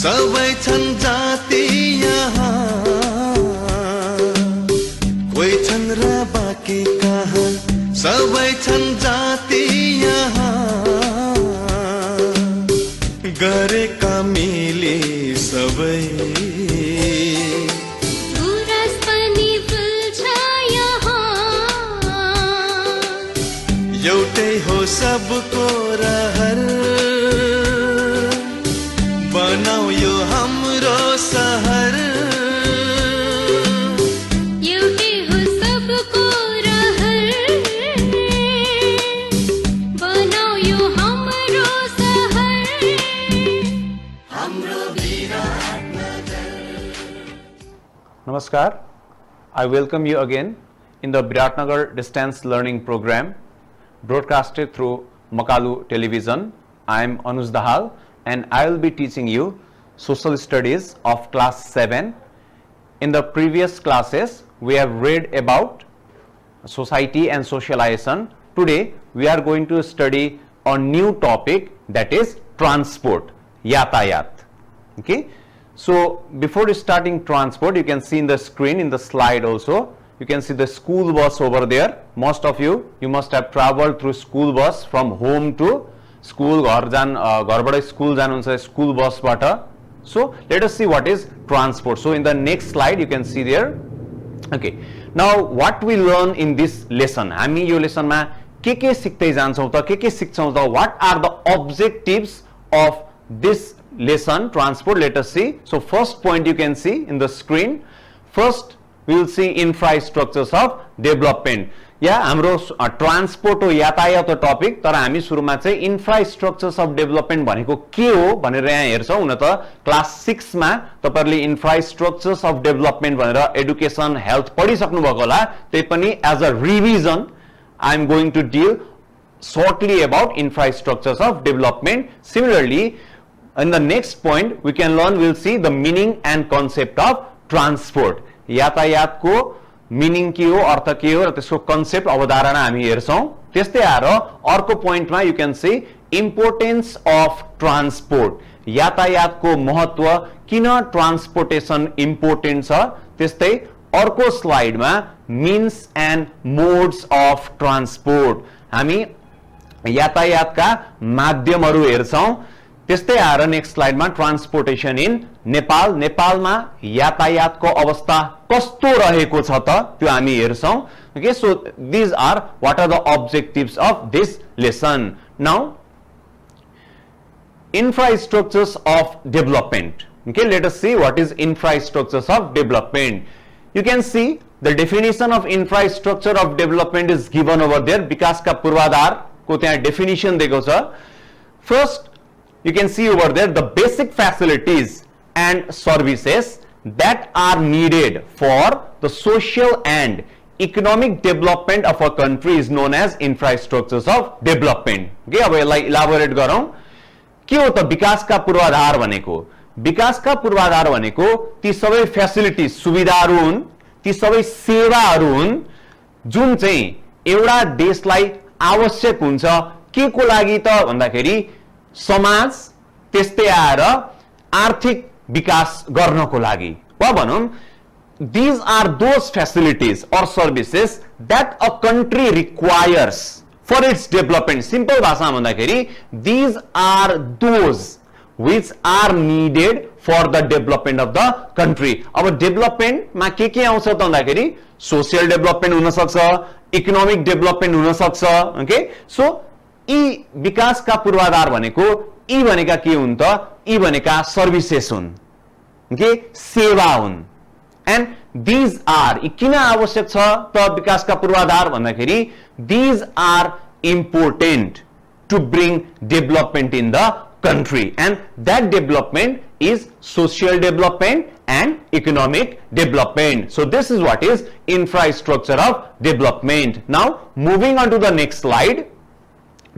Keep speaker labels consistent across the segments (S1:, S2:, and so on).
S1: सबै छन् जाति यहाँ कोही छन् र बाँकी कहाँ सबै छन् जाति यहाँ गरेका मिली सबै
S2: गुराँस पनि फुल्छ यहाँ
S1: एउटै हो सबको रहर बनाऊ यो हाम्रो सहर
S2: एउटै हो सबको रहर बनाऊ यो हाम्रो सहर हाम्रो Biratnagar.
S3: Namaskar. I welcome you again in the Biratnagar distance learning program broadcasted through Makalu television. I am Anuj Dahal and I will be teaching you social studies of class 7. In the previous classes we have read about society and socialization. Today we are going to study a new topic, that is transport, yatayat. Okay, so before starting transport, you can see in the screen, in the slide also, you can see the school bus over there. Most of you must have traveled through school bus from home to school, घरबाट school जानुहुन्छ school bus बाट. So let us see what is transport. So in the next slide you can see there. Okay, now what we learn in this lesson, हामी यो lesson मा के सिक्दै जान्छौं त, के सिक्छौं त, what are the objectives of this lesson transport? Let us see. So first point you can see in the screen. First we will see infrastructures of development. या हाम्रो transport हो, यातायात हो टपिक, तर हामी सुरुमा चाहिँ इन्फ्रास्ट्रक्चर्स अफ डेभलपमेन्ट भनेको के हो भनेर यहाँ हेर्छौं. हुन त क्लास 6 मा तपाईहरुले इन्फ्रास्ट्रक्चर्स अफ डेभलपमेन्ट भनेर एडुकेसन हेल्थ पढिसक्नु भएको होला. त्यही पनि as a revision I am going to deal shortly about infrastructures of development. Similarly, in the next point we can learn, we'll see the meaning and concept of transport. यातायात को meaning के हो, अर्थ के हो र त्यसको concept अवधारणा हामी हेर्छौं. त्यस्तै आएर अर्को point मा you can see importance of transport. यातायात को महत्व, किन transportation important छ. त्यस्तै अर्को स्लाइड मा means and modes of transport, हामी यातायातका माध्यमहरू हेर्छौं. त्यस्तै आएर नेक्स्ट स्लाइडमा ट्रान्सपोर्टेसन इन नेपाल, नेपालमा यातायातको अवस्था कस्तो रहेको छ त त्यो हामी हेर्छौं. Okay, so this are what are the objectives of this lesson. Now infrastructures of development. Okay, let us see what is infrastructures of development. You can see the definition of infrastructure of development is given over there. विकास का पूर्वाधार को त्यहाँ definition दिएको छ. First, you can see over there the basic facilities and services that are needed for the social and economic development of a country is known as infrastructures of development. Okay, अब यसलाई elaborate गरौं. के हो त विकास का पूर्वाधार भनेको? विकास का पूर्वाधार भनेको ती सबै फ्यासिलिटी, सुविधाहरू हुन्, ती सबै सेवाहरू हुन् जुन चाहिँ एउटा देशलाई आवश्यक हुन्छ. के को लागि त भन्दाखेरि समाज, त्यस्तै आएर आर्थिक विकास गर्नको लागि. वा भनौं, these are those facilities or services that a country requires for its development. Simple भाषामा भन्दाखेरि these are those which are needed for the development of the country. अब डेभलपमेन्ट मा के आउँछ त भन्दाखेरि सोशल डेभलपमेन्ट हुन सक्छ, इकोनोमिक डेभलपमेन्ट हुन सक्छ. ओके, सो यी विकासका पूर्वाधार भनेको यी भनेका के हुन् त? यी भनेका सर्भिसेस हुन्, ओके, सेवा हुन्. एन्ड these are, किन आवश्यक छ त विकासका पूर्वाधार भन्दाखेरि these are important to bring development in the country, and that development is social development and economic development. So this is what is infrastructure of development. Now moving on to the next slide,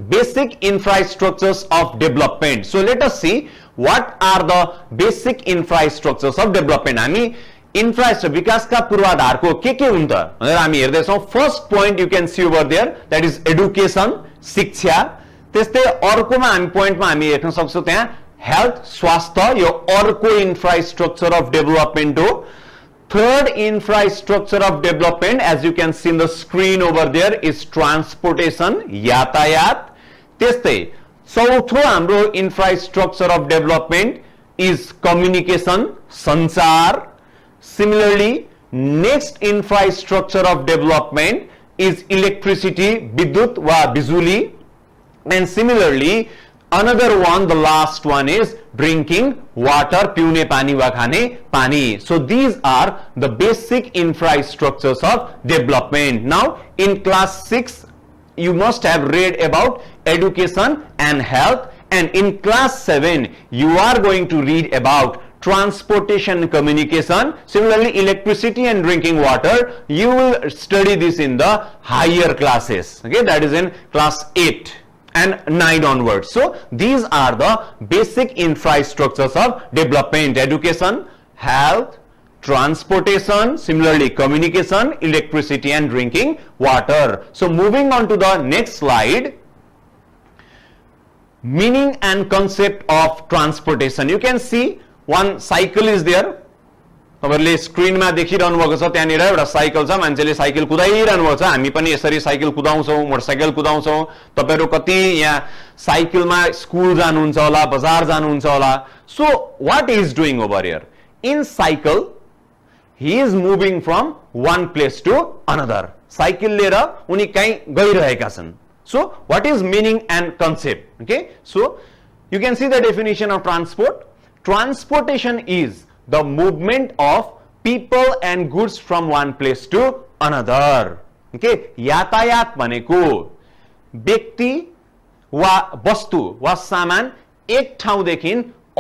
S3: basic infrastructures of development. So let us see what are the basic infrastructures of development. हामी infrastructure विकासका पूर्वाधारको के हुन्छ भनेर हामी हेर्दै छौं. First point you can see over there, that is education, शिक्षा. त्यस्तै अर्कोमा हामी पोइन्टमा हामी हेर्न सक्छौं त्यहाँ हेल्थ स्वास्थ्य यो अर्को इन्फ्रास्ट्रक्चर अफ डेभलपमेन्ट हो third infrastructure of development as you can see in the screen over there is transportation यातायात त्यस्तै चौथो हाम्रो infrastructure of development is communication संचार similarly next infrastructure of development is electricity, vidyut wa bijuli, and similarly another one, the last one is drinking water, piune pani wa khane pani. So these are the basic infrastructures of development. Now in class 6 you must have read about education and health, and in class 7 you are going to read about transportation and communication. Similarly, electricity and drinking water, you will study this in the higher classes. Okay, that is in class 8 and 9 onwards. So these are the basic infrastructures of development: education, health, transportation, similarly communication, electricity and drinking water. So moving on to the next slide, meaning and concept of transportation. You can see one cycle is there. तपाईहरुले स्क्रिनमा देखिरहनु भएको छ त्यहाँनिर एउटा cycle छ मान्छेले cycle कुदाइरहनु भएको छ हामी पनि यसरी साइकल कुदाउँछौं मोटरसाइकल कुदाउँछौं तपाईहरु कति यहाँ साइकलमा स्कुल जानुहुन्छ होला बजार जानुहुन्छ होला so what is doing over here in cycle he is moving from one place to another cycle लिएर उनी कहीँ गइरहेका छन् so what is meaning and concept okay so you can see the definition of transport. Transportation is the movement of people and goods from one place to another. Okay, यातायात भनेको व्यक्ति वा वस्तु वा सामान एक ठाउँदेखि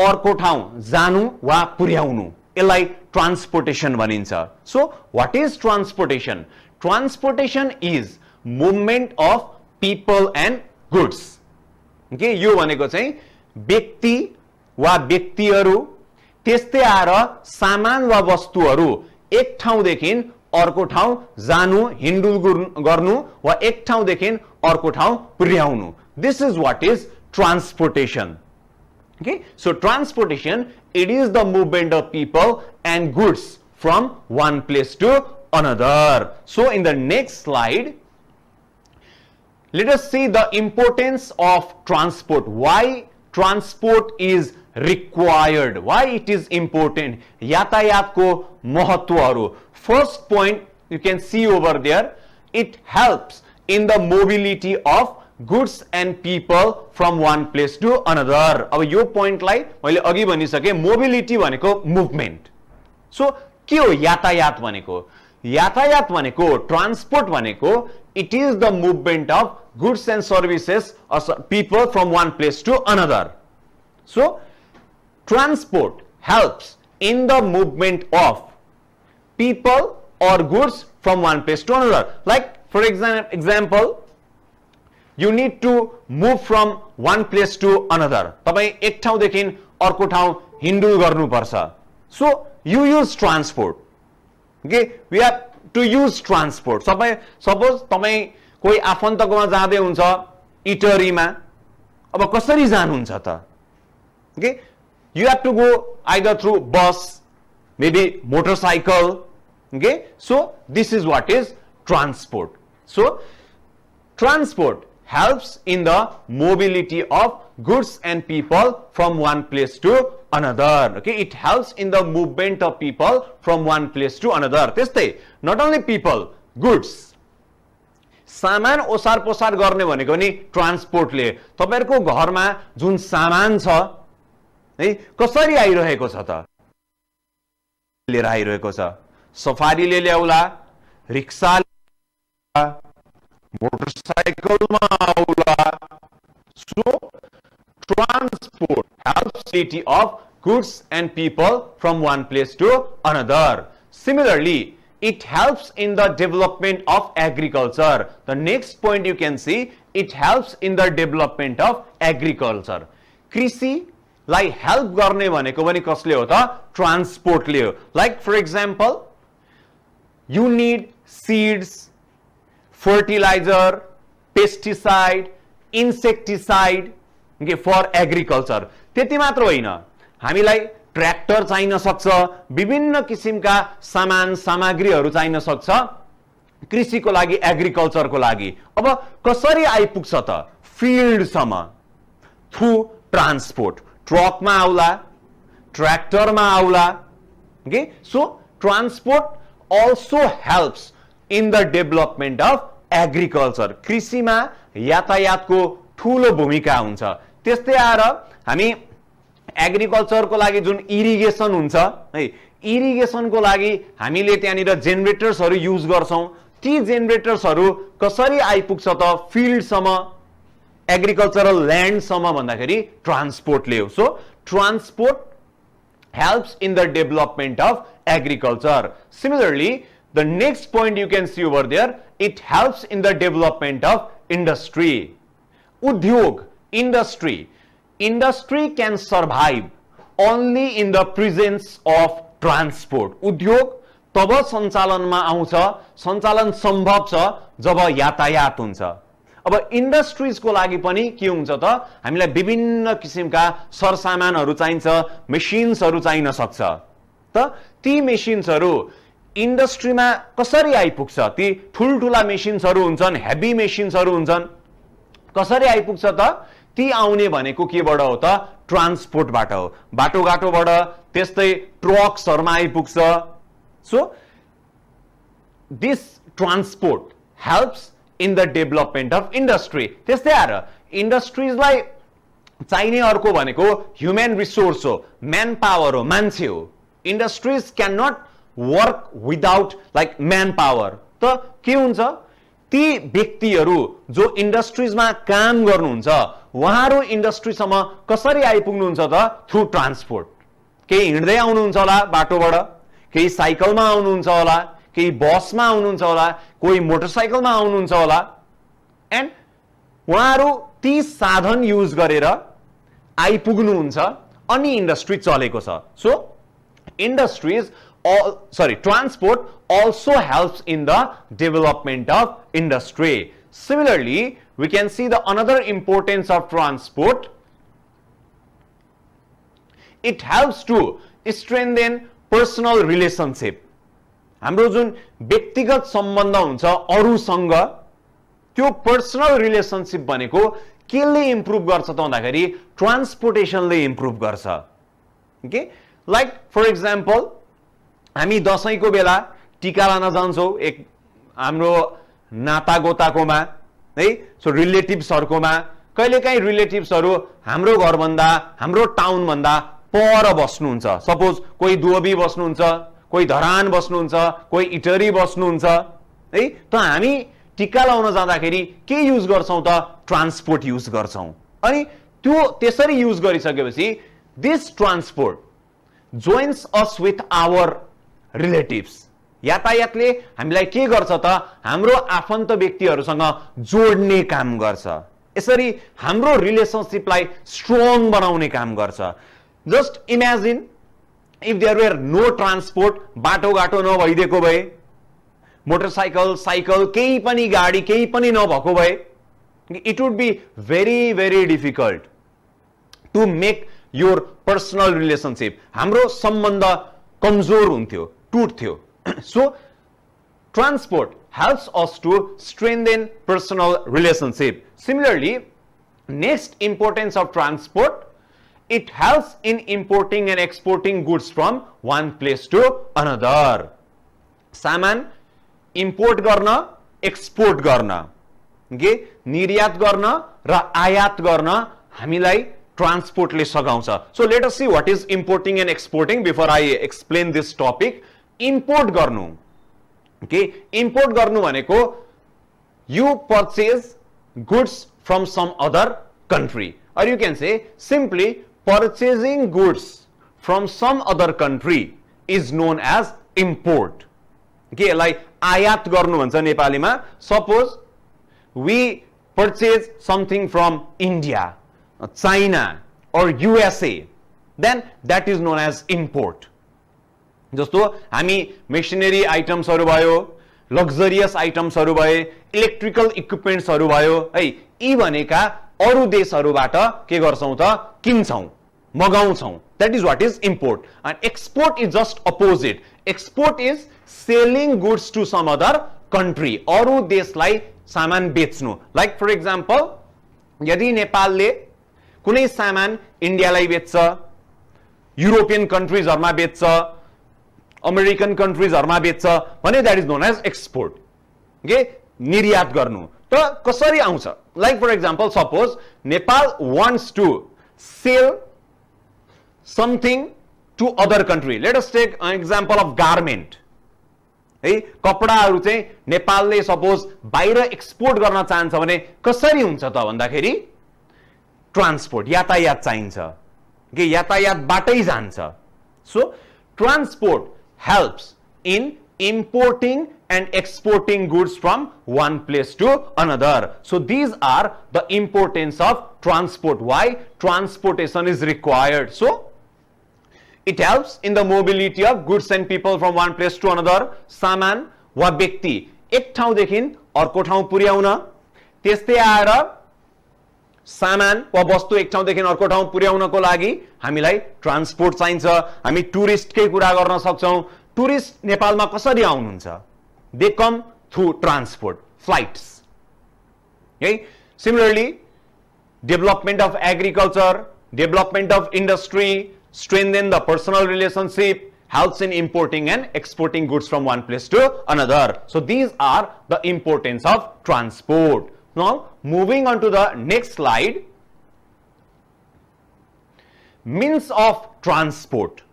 S3: अर्को ठाउँ जानु वा पुर्याउनु यसलाई ट्रान्सपोर्टेसन भनिन्छ. So what is transportation? Transportation is movement of people and goods. Okay, यो भनेको चाहिँ व्यक्ति वा व्यक्तिहरू त्यस्तै आएर सामान वा वस्तुहरू एक ठाउँदेखि अर्को ठाउँ जानु हिँडुल गर्नु वा एक ठाउँदेखि अर्को ठाउँ पुर्याउनु. This is what is transportation. Okay, so transportation, it is the movement of people and goods from one place to another. So in the next slide, let us see the importance of transport. Why transport is required? Why it is important? यातायातको महत्वहरू. First point you can see over there, it helps in the mobility of goods and people from one place to another. अब यो पोइन्टलाई मैले अघि भनिसके mobility भनेको movement. So के हो यातायात भनेको? यातायात भनेको ट्रान्सपोर्ट भनेको it is the movement of goods and services of people from one place to another. So transport helps in the movement of people or goods from one place to another. Like for example, you need to move from one place to another. तपाईं एक ठाउँदेखि अर्को ठाउँ हिँडुल गर्नुपर्छ. So you use transport. Okay, we have to use transport. Suppose तपाईं कोही आफन्तकोमा जाँदै हुन्छ इटरीमा अब कसरी जानुहुन्छ त? Okay, you have to go either through bus, maybe motorcycle. Okay, so this is what is transport. So transport helps in the mobility of goods and people from one place to another. Okay, it helps in the movement of people from one place to another. त्यस्तै not only people, goods. सामान ओसार पोसार गर्ने भनेको नि ट्रान्सपोर्टले. तपाईहरुको घरमा जुन सामान छ है कसरी आइरहेको छ त? लिएर आइरहेको छ. सफारीले ल्याउला, रिक्सा मोटरसाइकलमा आउला. So transport helps mobility of goods and people from one place to another. Similarly, it helps in the development of agriculture. The next point you can see, it helps in the development of agriculture. कृषि लाई help गर्ने भनेको पनि कसले हो त? ट्रान्सपोर्टले हो. Like for example, you need seeds, fertilizer, pesticide, insecticide. Okay for agriculture त्यति मात्र होइन हामीलाई ट्र्याक्टर चाहिन सक्छ विभिन्न किसिमका सामान सामग्रीहरू चाहिन सक्छ कृषिको लागि एग्रिकल्चरको लागि अब कसरी आइपुग्छ त फिल्डसम्म थ्रु ट्रान्सपोर्ट ट्रकमा आउला ट्र्याक्टरमा आउला okay so transport also helps in the development of agriculture कृषिमा यातायातको ठूलो भूमिका हुन्छ त्यस्तै आएर हामी एग्रिकल्चरको लागि जुन इरिगेसन हुन्छ है इरिगेसनको लागि हामीले त्यहाँनिर जेनेरेटर्सहरू युज गर्छौं ती जेनेरेटर्सहरू कसरी आइपुग्छ त फिल्डसम्म एग्रिकल्चरल ल्यान्डसम्म भन्दाखेरि ट्रान्सपोर्टले हो so transport helps in the development of agriculture. Similarly, the next point you can see over there, it helps in the development of industry. Udyog, industry. Industry can survive only in the presence of transport. Udyog तब सञ्चालनमा आउँछ सञ्चालन सम्भव छ जब यातायात हुन्छ अब इन्डस्ट्रीजको लागि पनि के हुन्छ त हामीलाई विभिन्न किसिमका सरसामानहरू चाहिन्छ मेसिन्सहरू चाहिन सक्छ त ती मेसिन्सहरू इन्डस्ट्रीमा कसरी आइपुग्छ ती ठुलठुला मेसिन्सहरू हुन्छन् हेभी मेसिन्सहरू हुन्छन् कसरी आइपुग्छ त ती आउने भनेको केबाट हो त ट्रान्सपोर्टबाट हो बाटोघाटोबाट त्यस्तै ट्रक्सहरुमा आइपुग्छ so this transport helps in the development of industry त्यस्तै आएर इन्डस्ट्रीजलाई चाहिने अर्को भनेको ह्युमन रिसोर्स हो म्यान पावर हो मान्छे हो industries can not work without like man power त के हुन्छ ती व्यक्तिहरू जो इन्डस्ट्रीजमा काम गर्नुहुन्छ उहाँहरू इन्डस्ट्रीसम्म कसरी आइपुग्नुहुन्छ त थ्रु ट्रान्सपोर्ट केही हिँड्दै आउनुहुन्छ होला बाटोबाट केही साइकलमा आउनुहुन्छ होला केही बसमा आउनुहुन्छ होला कोही मोटरसाइकलमा आउनुहुन्छ होला एन्ड उहाँहरू ती साधन युज गरेर आइपुग्नुहुन्छ अनि इन्डस्ट्री चलेको छ so industries transport also helps in the development of industry. Similarly, we can see the another importance of transport. It helps to strengthen personal relationship. हाम्रो जुन व्यक्तिगत सम्बन्ध हुन्छ अरूसँग त्यो पर्सनल रिलेशनशिप भनेको केले इम्प्रुभ गर्छ त भन्दाखेरि ट्रान्सपोर्टेसनले इम्प्रुभ गर्छ ओके लाइक फर एक्जाम्पल हामी दशैंको बेला टीका लान जान्छौं एक हाम्रो नातागोताकोमा है सो रिलेटिभ्सहरुकोमा कहिलेकाहीँ रिलेटिभ्सहरु हाम्रो घरभन्दा हाम्रो टाउन भन्दा पर बस्नुहुन्छ सपोज कोही दुबई बस्नुहुन्छ कोही धरान बस्नुहुन्छ कोही इटरी बस्नुहुन्छ है त हामी टीका लाउन जाँदाखेरि के युज गर्छौं त ट्रान्सपोर्ट युज गर्छौं अनि त्यो त्यसरी युज गरिसकेपछि this transport joins us with our relatives यातायातले हामीलाई के गर्छ त हाम्रो आफन्त व्यक्तिहरुसँग जोड्ने काम गर्छ यसरी हाम्रो रिलेशनशिपलाई स्ट्रङ बनाउने काम गर्छ just imagine if there were no transport बाटो घाटो नभइदिएको भए मोटरसाइकल साइकल केही पनि गाडी केही पनि नभएको भए it would be very very difficult to make your personal relationship हाम्रो सम्बन्ध कमजोर हुन्थ्यो टुट्थ्यो so transport helps us to strengthen personal relationship similarly next importance of transport it helps in importing and exporting goods from one place to another सामान import गर्न export गर्न के निर्यात गर्न र आयात गर्न हामीलाई ट्रान्सपोर्टले सघाउँछ so let us see what is importing and exporting before I explain this topic import गर्नु okay import गर्नु भनेको you purchase goods from some other country or you can say simply purchasing goods from some other country is known as import okay like आयात गर्नु भन्छ नेपालीमा suppose we purchase something from India China or USA then that is known as import जस्तो हामी machinery आइटम्सहरु भयो luxurious आइटम्सहरु भए electrical इक्विपमेन्ट्सहरु भयो है यी भनेका अरु देशहरुबाट के गर्छौं त किन्छौं मगाउँछौं that is what is import and export is just opposite export is selling goods to some other country अरु देशलाई सामान बेच्नु like for example यदि नेपालले कुनै सामान इन्डियालाई बेच्छ युरोपियन कन्ट्रीजहरुमा बेच्छ अमेरिकन कन्ट्रीजहरुमा बेच्छ भने that is known as export okay निर्यात गर्नु त कसरी आउँछ like for example suppose Nepal wants to sell something to other country let us take an example of garment है कपडाहरु चाहिँ नेपालले सपोज बाहिर एक्सपोर्ट गर्न चाहन्छ भने कसरी हुन्छ त भन्दाखेरि ट्रान्सपोर्ट यातायात चाहिन्छ के यातायातबाटै जान्छ so transport helps in importing and exporting goods from one place to another so these are the importance of transport why transportation is required so it helps in the mobility of goods and people from one place to another सामान वा व्यक्ति एक ठाउँदेखि अर्को ठाउँ पुर्याउन त्यस्तै आएर सामान वा वस्तु एक ठाउँदेखि अर्को ठाउँ पुर्याउनको लागि हामीलाई ट्रान्सपोर्ट चाहिन्छ हामी टुरिस्टकै कुरा गर्न सक्छौं टुरिस्ट नेपालमा कसरी आउनुहुन्छ they come through transport flights okay similarly development of agriculture development of industry strengthen the personal relationship helps in importing and exporting goods from one place to another so these are the importance of transport now moving on to the next slide means of transport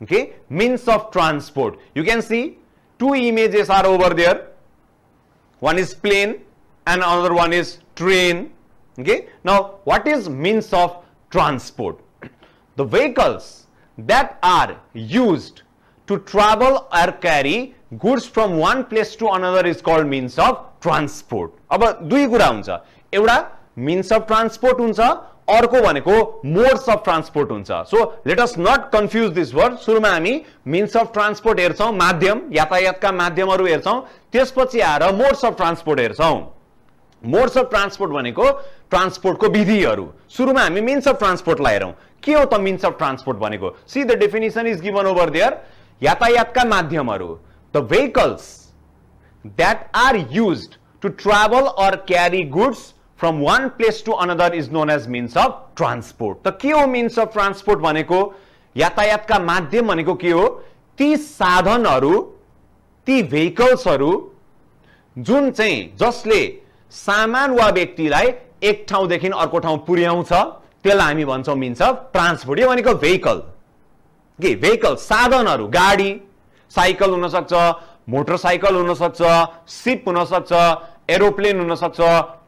S3: okay means of transport you can see two images are over there one is plane and another one is train okay now what is means of transport the vehicles that are used to travel or carry goods from one place to another is called means of transport अब दुई कुरा हुन्छ एउटा means of transport हुन्छ अर्को भनेको modes of transport हुन्छ so let us not confuse this word सुरुमा हामी means of transport हेर्छौं माध्यम यातायातका माध्यमहरु हेर्छौं त्यसपछि आएर modes of transport हेर्छौं modes of transport भनेको ट्रान्सपोर्टको विधिहरु सुरुमा हामी means of transport लाई हेरौं के हो त means of transport भनेको see the definition is given over there यातायातका माध्यमहरु the vehicles that are used to travel or carry goods from one place to another is known as means of transport त के हो means of transport भनेको यातायातका माध्यम भनेको के हो ती साधनहरु ती vehiclesहरु जुन चाहिँ जसले सामान वा व्यक्तिलाई एक ठाउँदेखि अर्को ठाउँ पुर्याउँछ त्यसलाई हामी भन्छौं means of transport यो भनेको vehicle के vehicle साधनहरु गाडी साइकल हुन सक्छ मोटरसाइकल हुन सक्छ शिप हुन सक्छ एरोप्लेन हुन सक्छ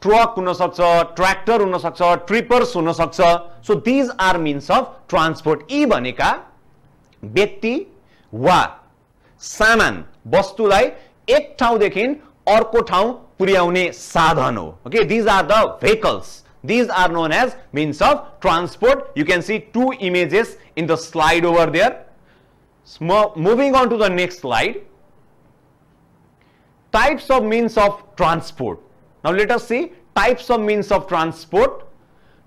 S3: ट्रक हुन सक्छ ट्र्याक्टर हुन सक्छ ट्रिपर्स हुन सक्छ so these are means of transport यी भनेका व्यक्ति वा सामान वस्तुलाई एक ठाउँदेखि अर्को ठाउँ पुर्याउने साधन हो okay these are the vehicles these are known as means of transport you can see two images in the slide over there moving on to the next slide types of means of transport now let us see types of means of transport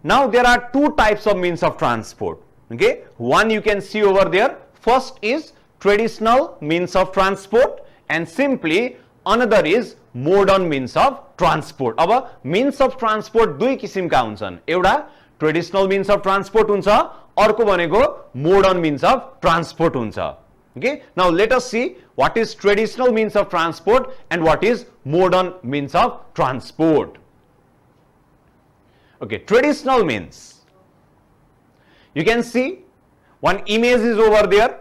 S3: now there are two types of means of transport okay one you can see over there first is traditional means of transport and simply another is modern means of transport अब means of transport दुई किसिमका हुन्छन् एउटा traditional means of transport हुन्छ अर्को भनेको modern means of transport हुन्छ okay now let us see what is traditional means of transport and what is modern means of transport okay traditional means you can see one image is over there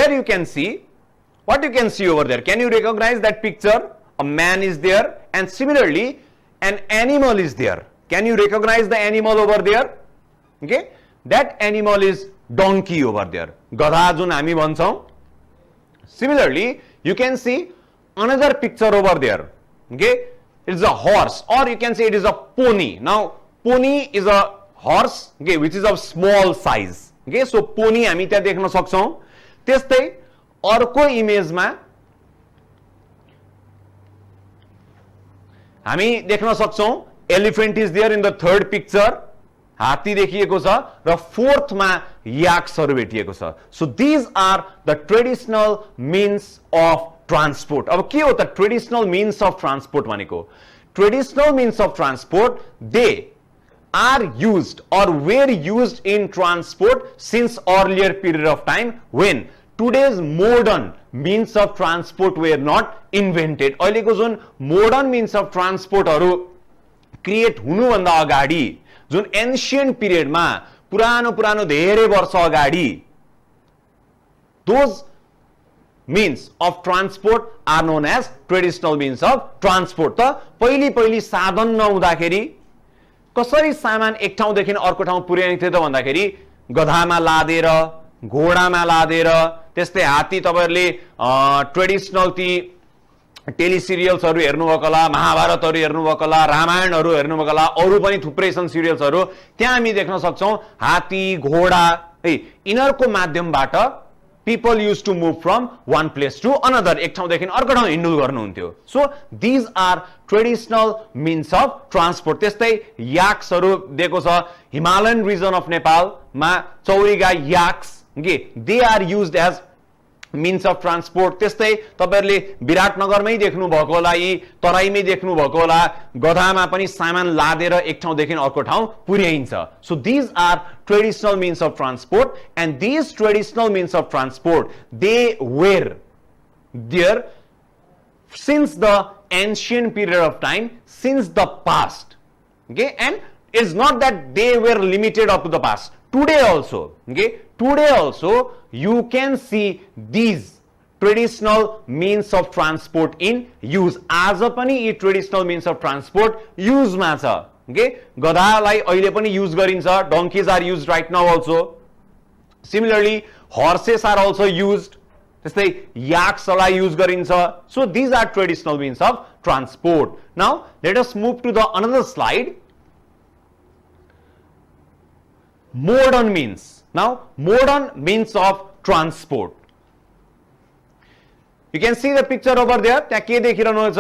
S3: you can see what you can see over there can you recognize that picture a man is there and similarly an animal is there can you recognize the animal over there okay that animal is donkey over there गधा जुन हामी भन्छौं similarly you can see another picture over there okay it is a horse or you can say it is a pony now pony is a horse okay which is of small size okay so pony हामी त्यहाँ देख्न सक्छौं त्यस्तै अर्को इमेजमा हामी देख्न सक्छौं elephant is there in the third picture. हात्ती देखिएको छ र फोर्थमा याक्सहरु भेटिएको छ. So these are the traditional means of transport. अब के हो त traditional means of transport भनेको? Traditional means of transport, they are used or were used in transport since earlier period of time when today's modern means of transport were not invented. अहिलेको जुन modern means of transport हरु create हुनु भन्दा अगाडि जुन ancient पिरियडमा पुरानो धेरै वर्ष अगाडि those means of transport are known as traditional means of transport. त पहिली साधन नहुँदाखेरि कसरी सामान एक ठाउँदेखि अर्को ठाउँ पुर्याइन्थे त भन्दाखेरि गधामा लादेर, घोडामा लादेर, त्यस्तै हात्ती तपाईहरुले ट्रेडिशनल ती टेलिसिरियल्सहरु हेर्नुभएको होला, महाभारतहरु हेर्नुभएको होला, रामायणहरु हेर्नुभएको होला, अरु पनि थुप्रै छन् सिरियल्सहरु, त्यहाँ हामी देख्न सक्छौं हात्ती, घोडा है यिनीहरुको माध्यमबाट people used to move from one place to another. एक ठाउँदेखि अर्को ठाउँ हिँड्डुल गर्नुहुन्थ्यो. So these are traditional means of transport. त्यस्तै याक्सहरु दिएको छ हिमालयन रिजन अफ नेपालमा चौरीगा याक्स, they are used as means of transport. त्यस्तै तपाईहरुले विराटनगरमै देख्नु भएको होला, यी तराईमै देख्नु भएको होला, गधामा पनि सामान लादेर एक ठाउँदेखि अर्को ठाउँ पुर्याइन्छ. So these are traditional means of transport, and these traditional means of transport, they were there since the ancient period of time, since the past. Okay, and it's not that they were limited up to the past. Today also, okay, today also you can see these traditional means of transport in use. आज पनि यी traditional means of transport use मा छ. Okay, गधालाई अहिले पनि use गरिन्छ. Donkeys are used right now also. Similarly, horses are also used. त्यस्तै याक्सलाई use गरिन्छ. So these are traditional means of transport. Now let us move to the another slide. Modern means. Now, modern means of transport. You can see the picture over there. त्यहाँ के देखिरहनु छ?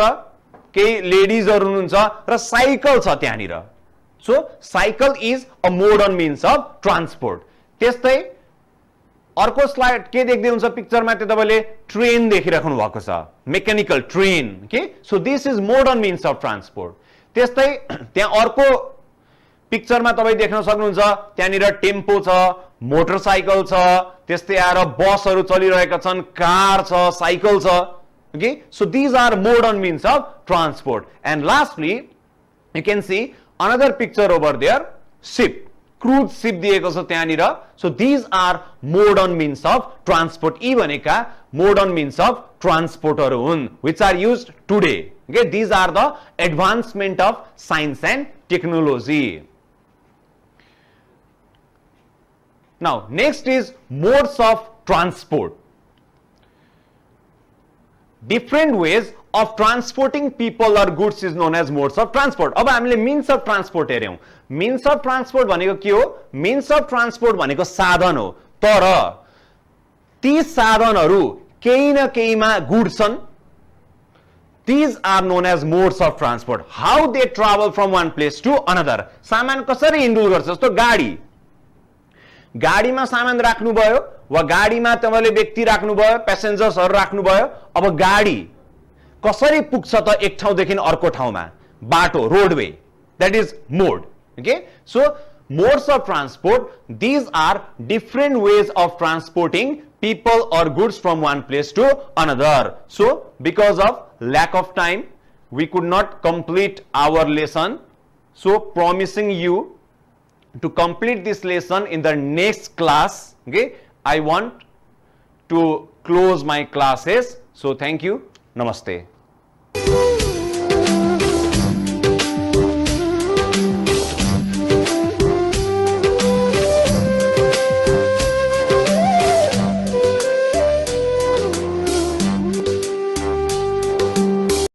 S3: केही लेडीजहरु हुनुहुन्छ र cycle छ त्यहाँनिर. So, cycle is a modern means of transport. त्यस्तै अर्को स्लाइड के देख्दै हुन्छ पिक्चरमा त्यो तपाईले ट्रेन देखिराख्नु भएको छ. Mechanical train. Okay? So this is modern means of transport. त्यस्तै त्यहाँ अर्को पिक्चरमा तपाई देख्न सक्नुहुन्छ त्यहाँनिर टेम्पो छ, मोटरसाइकल छ, त्यस्तै आएर बसहरु चलिरहेका छन्, कार छ, साइकल छ. Okay, so these are modern means of transport. And lastly, you can see another picture over there, ship, cruise ship दिएको छ त्यहाँनिर. So these are modern means of transport. यी भनेका modern means of transportहरु हुन् which are used today. Okay, these are the advancement of science and technology. Now, next is modes of transport. Different ways of transporting people or goods is known as modes of transport. अब हामीले means of transport हेर्यौं. Means of transport भनेको के हो? Means of transport भनेको साधन हो. तर ती साधनहरु केही न केहीमा गुड्छन्. These are known as modes of transport. How they travel from one place to another. सामान कसरी हिँड्डुल गर्छ? जस्तो गाडी. गाडीमा सामान राख्नुभयो वा गाडीमा तपाईले व्यक्ति राख्नुभयो, प्यासेन्जर्सहरु राख्नुभयो. अब गाडी कसरी पुग्छ त एक ठाउँदेखि अर्को ठाउँमा? बाटो, roadway. That is mode. Okay? So modes of transport, these are different ways of transporting people or goods from one place to another. So because of lack of time, we could not complete our lesson. So promising you to complete this lesson in the next class. Okay, I want to close my classes. So thank you. Namaste.